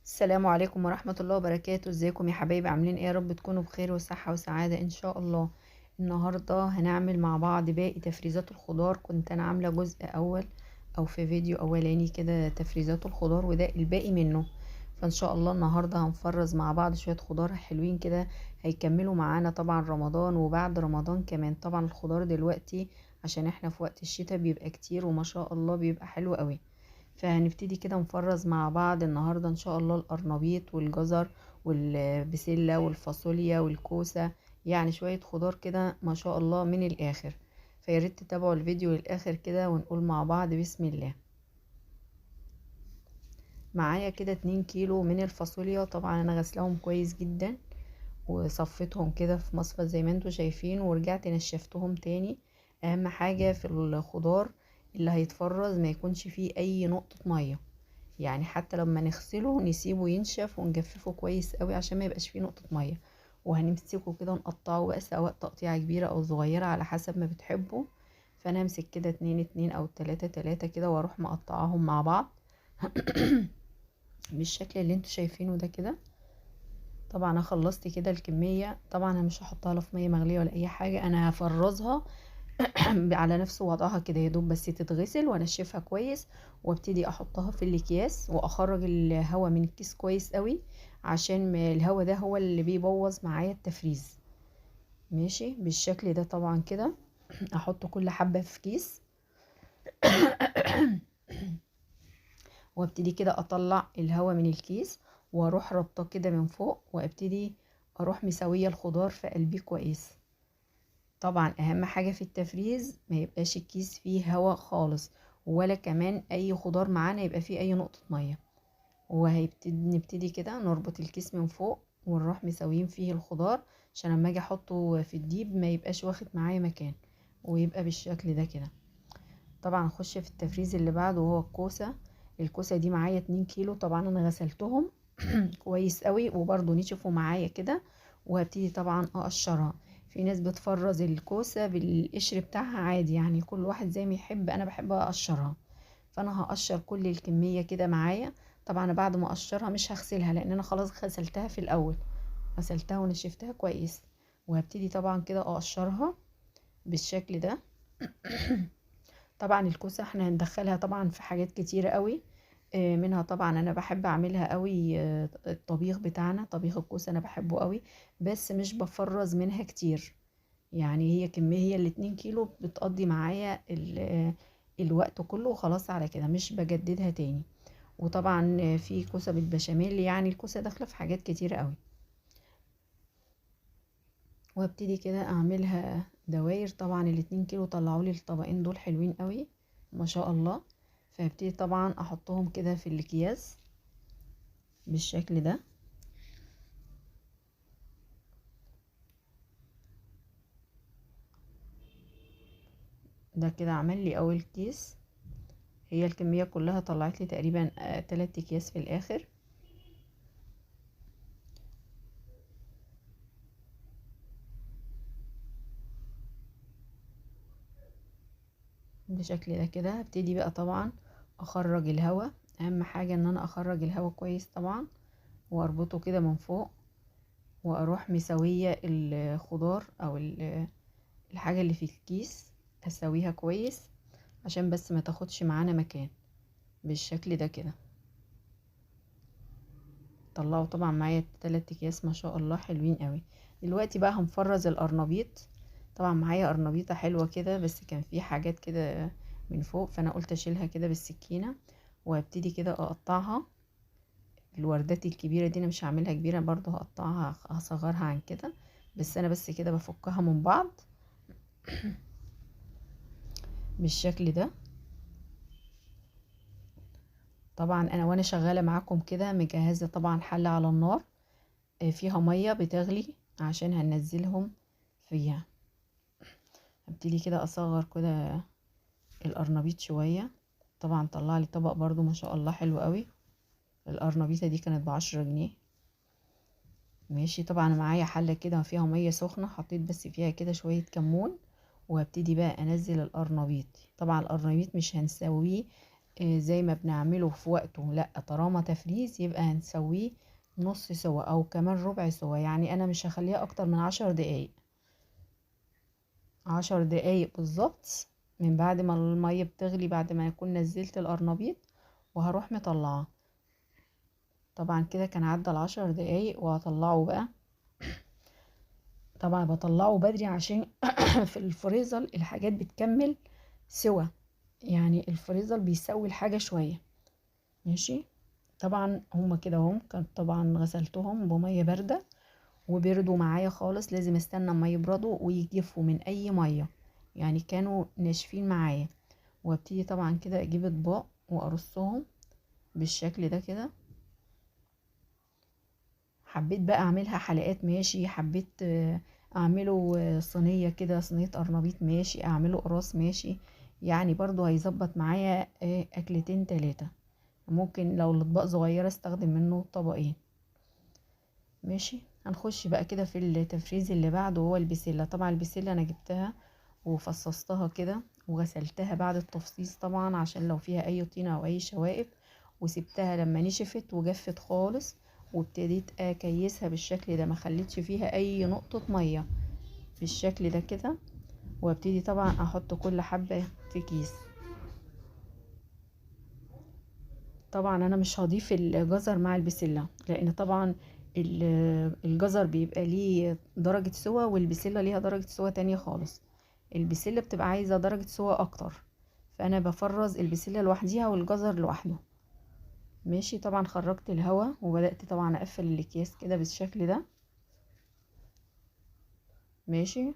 السلام عليكم ورحمة الله وبركاته. ازيكم يا حبايبي؟ عاملين ايه؟ يا رب تكونوا بخير وصحة وسعادة ان شاء الله. النهاردة هنعمل مع بعض باقي تفريزات الخضار. كنت انا عاملة جزء اول او في فيديو اولاني كده تفريزات الخضار، وده الباقي منه. فان شاء الله النهاردة هنفرز مع بعض شوية خضار حلوين كده هيكملوا معانا طبعا رمضان وبعد رمضان كمان. طبعا الخضار دلوقتي عشان احنا في وقت الشتاء بيبقى كتير وما شاء الله بيبقى حلو قوي. فهنبتدي كده نفرز مع بعض النهاردة ان شاء الله القرنبيط والجزر والبسلة والفاصوليا والكوسة، يعني شوية خضار كده ما شاء الله من الاخر. فياريت تتابعوا الفيديو للاخر كده ونقول مع بعض بسم الله. معايا كده 2 كيلو من الفاصوليا، طبعا انا غسلاهم كويس جدا وصفيتهم كده في مصفى زي ما انتوا شايفين ورجعت نشفتهم تاني. اهم حاجة في الخضار اللي هيتفرز ما يكونش فيه اي نقطة مية، يعني حتى لما نغسله نسيبه ينشف ونجففه كويس قوي عشان ما يبقاش فيه نقطة مية. وهنمسكه كده نقطعه بقى سواء تقطيعة كبيرة او صغيرة على حسب ما بتحبه. فانا امسك كده اتنين اتنين او تلاتة تلاتة كده واروح مقطعاهم مع بعض بالشكل اللي انتوا شايفينه ده كده. طبعا انا خلصت كده الكمية. طبعا انا مش هحطها لا في مية مغلية ولا اي حاجة، انا هفرزها على نفس وضعها كده يا دوب بس تتغسل وانشفها كويس، وابتدي احطها في الاكياس واخرج الهواء من الكيس كويس قوي عشان الهواء ده هو اللي بيبوظ معايا التفريز. ماشي بالشكل ده طبعا كده. احط كل حبة في كيس وابتدي كده اطلع الهواء من الكيس واروح ربطه كده من فوق وابتدي اروح مسوية الخضار في قلبي كويس. طبعا اهم حاجة في التفريز ما يبقاش الكيس فيه هواء خالص، ولا كمان اي خضار معانا يبقى فيه اي نقطة مية. نبتدي كده نربط الكيس من فوق ونروح مسويين فيه الخضار عشان لما اجي احطه في الديب ما يبقاش واخد معايا مكان ويبقى بالشكل ده كده. طبعا نخش في التفريز اللي بعده وهو الكوسة. الكوسة دي معايا 2 كيلو، طبعا انا غسلتهم كويس قوي وبرضو نشفوا معايا كده. وهبتدي طبعا اقشرها. في ناس بتفرز الكوسة بالقشر بتاعها عادي، يعني كل واحد زي ما يحب، انا بحب اقشرها. فانا هقشر كل الكمية كده معايا. طبعا بعد ما اقشرها مش هغسلها لان انا خلاص غسلتها في الاول، غسلتها ونشفتها كويس. وهبتدي طبعا كده اقشرها بالشكل ده. طبعا الكوسة احنا هندخلها طبعا في حاجات كتيرة قوي. منها طبعا انا بحب اعملها قوي. الطبيخ بتاعنا طبيخ الكوسة انا بحبه قوي، بس مش بفرز منها كتير. يعني هي كمية، هي الاتنين كيلو بتقضي معايا الوقت كله وخلاص على كده مش بجددها تاني. وطبعا في كوسة بالبشاميل، يعني الكوسة داخلة في حاجات كتيرة قوي. وابتدي كده اعملها دواير. طبعا الاتنين كيلو طلعوا لي الطبقين دول حلوين قوي ما شاء الله. فابتدي طبعا احطهم كده في الاكياس بالشكل ده. ده كده عمل لي اول كيس. هي الكمية كلها طلعت لي تقريبا 3 اكياس في الاخر بالشكل ده كده. هبتدي بقى طبعا اخرج الهواء. اهم حاجة ان انا اخرج الهواء كويس طبعا، واربطه كده من فوق واروح مسوية الخضار او الحاجة اللي في الكيس، اسويها كويس عشان بس ما تاخدش معانا مكان بالشكل ده كده. طلعوا طبعا معايا 3 اكياس ما شاء الله حلوين قوي. دلوقتي بقى هنفرز القرنبيط. طبعا معايا قرنبيطة حلوة كده بس كان في حاجات كده من فوق، فانا قلت اشيلها كده بالسكينة وهبتدي كده اقطعها. الوردات الكبيرة دي انا مش هعملها كبيرة، برضو هقطعها هصغرها عن كده، بس انا بس كده بفكها من بعض بالشكل ده. طبعا انا وانا شغالة معاكم كده مجهزة طبعا حلة على النار فيها مية بتغلي عشان هننزلهم فيها. هبتدي كده اصغر كده القرنبيط شوية. طبعا طلع لي طبق برضو ما شاء الله حلو قوي. القرنبيطة دي كانت ب10 جنيه. ماشي. طبعا معايا حلة كده فيها مية سخنة، حطيت بس فيها كده شوية كمون وهبتدي بقى انزل القرنبيط. طبعا القرنبيط مش هنسويه زي ما بنعمله في وقته، لا طالما تفريز يبقى هنسويه نص سوا او كمان ربع سوا. يعني انا مش هخليها اكتر من 10 دقايق، 10 دقايق بالظبط من بعد ما المية بتغلي، بعد ما يكون نزلت القرنبيط، وهروح مطلعاه. طبعا كده كان عدى ال10 دقايق وهطلعه بقى. طبعا بطلعه بدري عشان في الفريزر الحاجات بتكمل سوا، يعني الفريزر بيسوي الحاجة شوية. ماشي. طبعا هما كده هم كنت طبعا غسلتهم بمية باردة وبردوا معايا خالص، لازم استنى اما يبردوا ويجفوا من اي مية، يعني كانوا ناشفين معايا. وابتدي طبعا كده اجيب اطباق وارصهم بالشكل ده كده. حبيت بقى اعملها حلقات ماشي، حبيت اعمله صينية كده، صينية قرنبيط ماشي، اعمله قراص ماشي، يعني برضو هيظبط معايا اكلتين تلاتة. ممكن لو الاطباق صغيرة استخدم منه طبقين. ماشي. هنخش بقى كده في التفريز اللي بعده، هو البسلة. طبعا البسلة انا جبتها وفصصتها كده وغسلتها بعد التفصيص طبعا عشان لو فيها اي طينة او اي شوائب، وسبتها لما نشفت وجفت خالص، وابتديت اكيسها بالشكل ده، ما خليتش فيها اي نقطة مية بالشكل ده كده. وابتدي طبعا احط كل حبة في كيس. طبعا انا مش هضيف الجزر مع البسلة، لان طبعا الجزر بيبقى ليه درجة سوا والبسلة ليها درجة سوا تانية خالص. البسلة بتبقى عايزة درجة سوا اكتر، فانا بفرز البسلة لوحديها والجزر لوحده. ماشي. طبعا خرجت الهواء وبدأت طبعا اقفل الاكياس كده بالشكل ده. ماشي.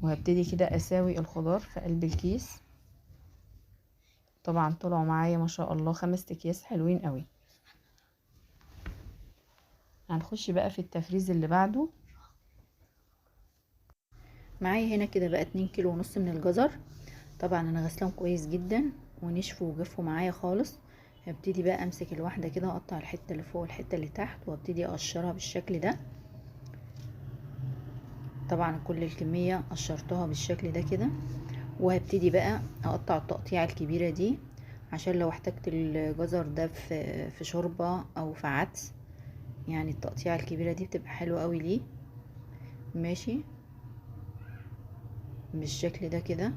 وهبتدي كده اساوي الخضار في قلب الكيس. طبعا طلعوا معايا ما شاء الله 5 اكياس حلوين قوي. هنخش بقى في التفريز اللي بعده. معايا هنا كده بقى 2 كيلو ونص من الجزر. طبعا انا غسلهم كويس جدا ونشفوا وجفوا معايا خالص. هبتدي بقى امسك الواحده كده، اقطع الحته اللي فوق والحته اللي تحت، وابتدي اقشرها بالشكل ده. طبعا كل الكميه قشرتها بالشكل ده كده. وهبتدي بقى اقطع التقطيعه الكبيره دي عشان لو احتجت الجزر ده في شوربه او في عدس، يعني التقطيعه الكبيره دي بتبقى حلوه قوي ليه. ماشي. بالشكل ده كده.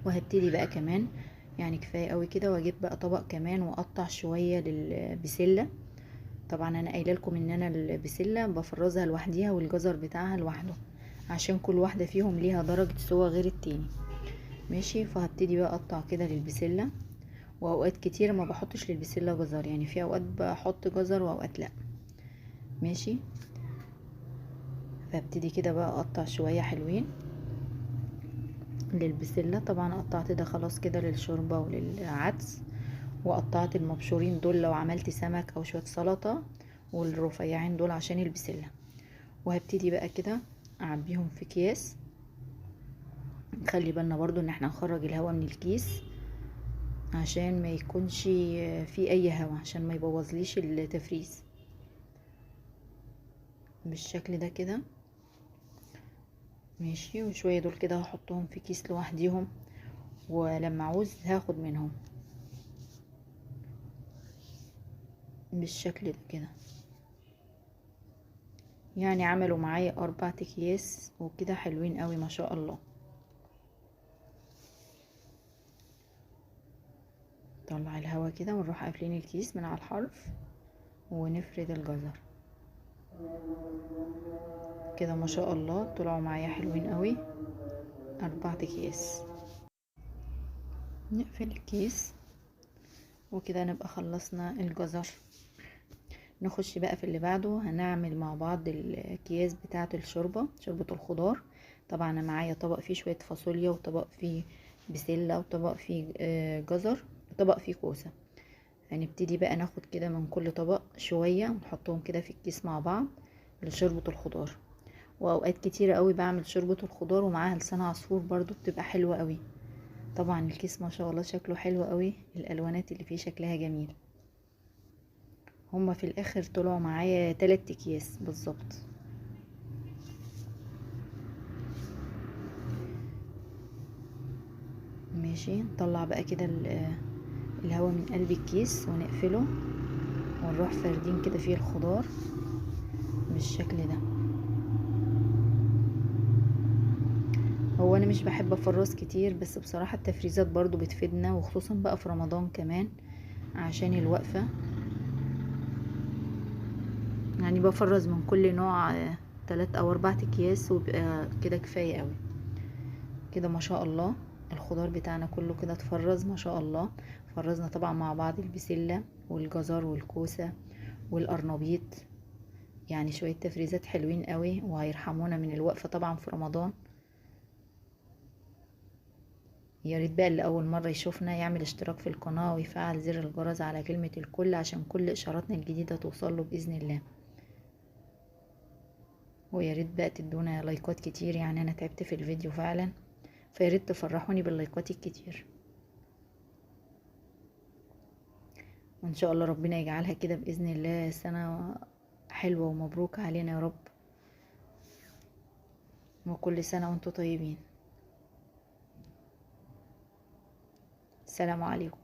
وهبتدي بقى كمان، يعني كفايه قوي كده، واجيب بقى طبق كمان واقطع شويه للبسله. طبعا انا قايله لكم ان انا البسله بفرزها لوحديها والجزر بتاعها لوحده، عشان كل واحده فيهم ليها درجه سوا غير التاني. ماشي. فهبتدي بقى اقطع كده للبسله. واوقات كتير ما بحطش للبسله جزر، يعني في اوقات بحط جزر واوقات لا. ماشي. فابتدي كده بقى اقطع شويه حلوين للبسله. طبعا قطعت ده خلاص كده للشوربه وللعدس، وقطعت المبشورين دول لو عملت سمك او شويه سلطه، والرفيعين دول عشان البسله. وهبتدي بقى كده اعبيهم في اكياس. خلي بالنا برضو ان احنا نخرج الهواء من الكيس عشان ما يكونش في اي هواء، عشان ما يبوظليش التفريز. بالشكل ده كده. ماشي. وشوية دول كده هحطهم في كيس لوحديهم، ولما عاوز هاخد منهم بالشكل ده كده. يعني عملوا معايا 4 اكياس وكده حلوين قوي ما شاء الله. طلع الهواء كده ونروح قافلين الكيس من على الحرف ونفرد الجزر كده. ما شاء الله طلعوا معايا حلوين قوي. 4 اكياس. نقفل الكيس وكده نبقى خلصنا الجزر. نخش بقى في اللي بعده. هنعمل مع بعض الاكياس بتاعه الشوربه، شوربه الخضار. طبعا انا معايا طبق فيه شويه فاصوليا، وطبق فيه بسله، وطبق فيه جزر، وطبق فيه كوسه. هنبتدي بقى ناخد كده من كل طبق شويه ونحطهم كده في الكيس مع بعض لشوربه الخضار. واوقات كتيره قوي بعمل شوربه الخضار ومعاها لسان عصفور برضو بتبقى حلوه قوي. طبعا الكيس ما شاء الله شكله حلو قوي، الالوانات اللي فيه شكلها جميل. هما في الاخر طلعوا معايا 3 اكياس بالظبط. ماشي. نطلع بقى كده الهواء من قلب الكيس ونقفله، ونروح فاردين كده فيه الخضار بالشكل ده. هو انا مش بحب افرز كتير، بس بصراحة التفريزات برضو بتفيدنا، وخصوصا بقى في رمضان كمان عشان الوقفة. يعني بفرز من كل نوع 3 أو 4 اكياس، وبقى كده كفاية قوي كده ما شاء الله. الخضار بتاعنا كله كده اتفرز ما شاء الله. فرزنا طبعا مع بعض البسلة والجزر والكوسة والقرنبيط، يعني شوية تفريزات حلوين قوي وهيرحمونا من الوقفة طبعا في رمضان. يا ريت بقى اللي اول مرة يشوفنا يعمل اشتراك في القناة ويفعل زر الجرس على كلمة الكل، عشان كل اشاراتنا الجديدة توصله بإذن الله. ويا ريت بقى تدونا لايكات كتير، يعني انا تعبت في الفيديو فعلا، فيا ريت تفرحوني باللايكات الكتير، وان شاء الله ربنا يجعلها كده بإذن الله سنة حلوة ومبروك علينا يا رب، وكل سنة وانتم طيبين. السلام عليكم.